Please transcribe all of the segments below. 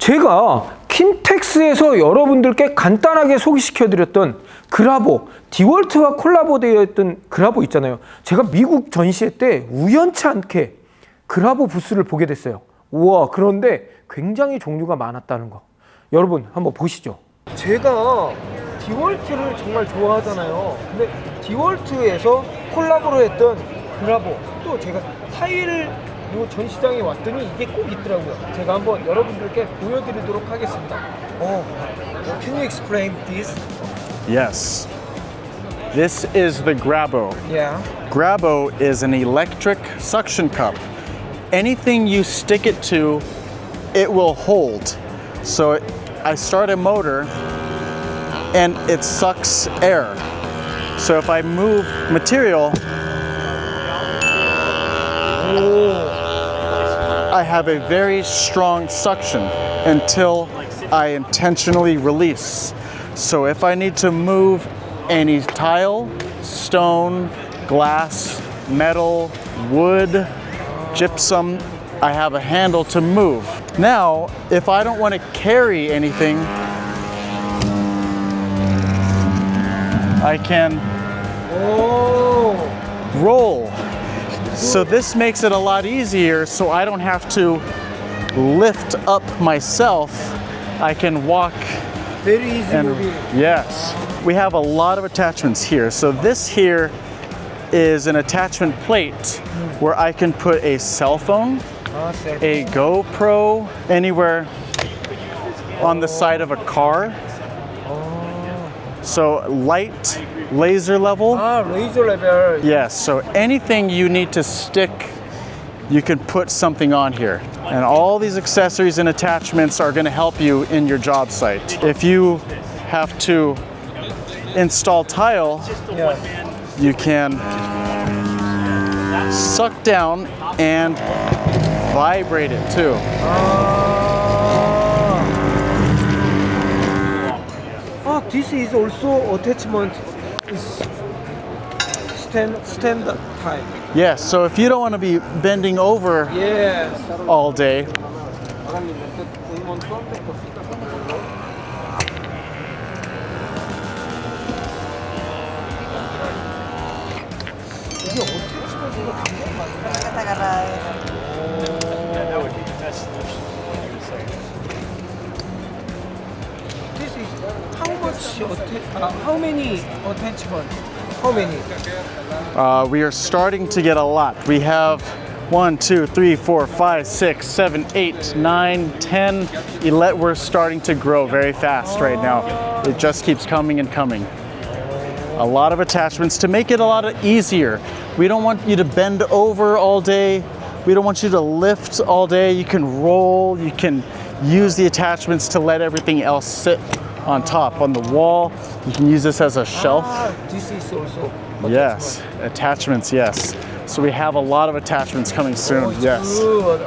제가 킨텍스에서 여러분들께 간단하게 소개시켜드렸던 그라보, 디월트와 콜라보되어 있던 그라보 있잖아요. 제가 미국 전시회 때 우연치 않게 그라보 부스를 보게 됐어요. 우와, 그런데 굉장히 종류가 많았다는 거. 여러분 한번 보시죠. 제가 디월트를 정말 좋아하잖아요. 근데 디월트에서 콜라보로 했던 그라보, 또 제가 타일 요 전시장에 왔더니 이게 꼭 있더라고요. 제가 한번 여러분들께 보여드리도록 하겠습니다. Can you explain this? Yes. This is the Grabo. Yeah. Grabo is an electric suction cup. Anything you stick it to, it will hold. So I start a motor and it sucks air. So if I move material, I have a very strong suction until I intentionally release. So if I need to move any tile, stone, glass, metal, wood, gypsum, I have a handle to move. Now, if I don't want to carry anything, I can roll. So this makes it a lot easier, so I don't have to lift up myself. I can walk. Very easy. Yes. We have a lot of attachments here. So this here is an attachment plate where I can put a cell phone, a GoPro, anywhere on the side of a car. So light, laser level. Laser level. Yes, so anything you need to stick, you can put something on here. And all these accessories and attachments are going to help you in your job site. If you have to install tile, you can suck down and vibrate it too. This is also attachment. Is standard type. Yes, so if you don't want to be bending over all day, This is how much? How many attachments? How many? we are starting to get a lot. We have 1, 2, 3, 4, 5, 6, 7, 8, 9, 10, 11. We're starting to grow very fast right now. It just keeps coming and coming. A lot of attachments to make it a lot easier. We don't want you to bend over all day. We don't want you to lift all day. You can roll, you can use the attachments to let everything else sit on top, on the wall. You can use this as a shelf. This is also. Yes, attachments, yes. So we have a lot of attachments coming soon, yes. Good.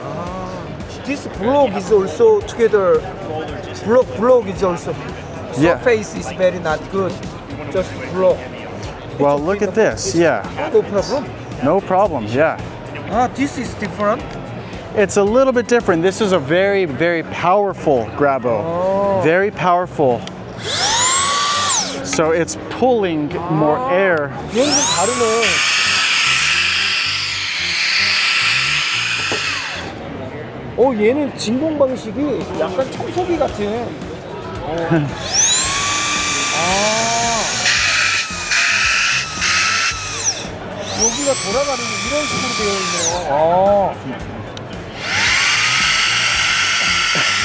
This block is also together. Block is also. Surface is very not good. Just block. Well, look at this, yeah. No problem. No problem, yeah. This is different. It's a little bit different. This is a very, very powerful Grabo. Very powerful. So it's pulling more air. 얘는 좀 다르네. 얘는 진공 방식이 약간 청소기 같은. 여기가 돌아가는 이런 식으로 되어 있네요.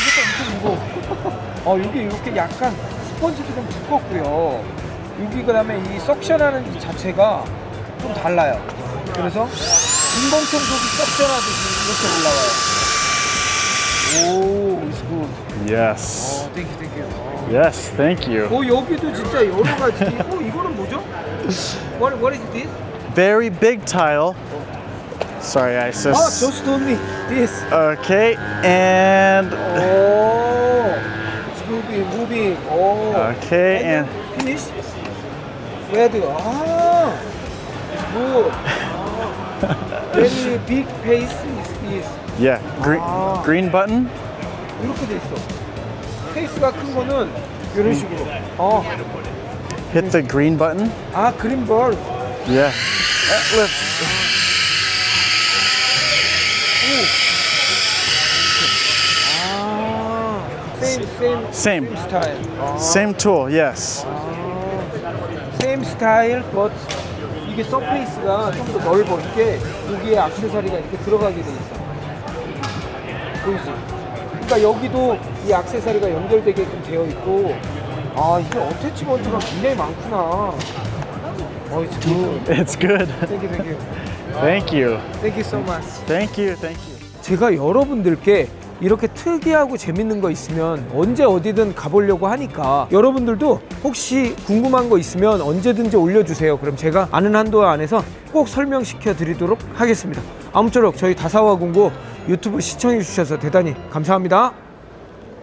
이것도 엄청 무거워. 여기 이렇게 약간 스펀지도 좀 두껍고요. 여기 그다음에 이 석션하는 이 자체가 좀 달라요. 그래서 진공 청소기 석션하듯이 이렇게 올라와요. 오, it's good. Yes. Thank you. Yes, thank you. 여기도 진짜 여러 가지. 이거는 뭐죠? What is this? Very big tile. Sorry, Isis. Just told me this. Okay, and it's moving. okay, and finish. Red. It's good. Very big pace is this. yeah, green button. 이렇게 돼 있어. 스페이스가 큰 거는 이런 식으로. Hit the green button. 아, 그린 볼. Yeah. Lift. Same style. Same tool, yes. Same style, but 이게 서페이스가 좀 더 넓어. 이게 여기에 액세서리가 이렇게 들어가게 돼 있어. 보이지? 그러니까 여기도 이 액세서리가 연결되게끔 되어 있고, 아, 이게 어태치먼트가 굉장히 많구나. It's good. It's good. Thank you, thank you. Thank you. Thank you so much. Thank you. Thank you. 제가 여러분들께 이렇게 특이하고 재밌는 거 있으면 언제 어디든 가보려고 하니까 여러분들도 혹시 궁금한 거 있으면 언제든지 올려주세요. 그럼 제가 아는 한도 안에서 꼭 설명시켜 드리도록 하겠습니다. 아무쪼록 저희 다사와공구 유튜브 시청해 주셔서 대단히 감사합니다.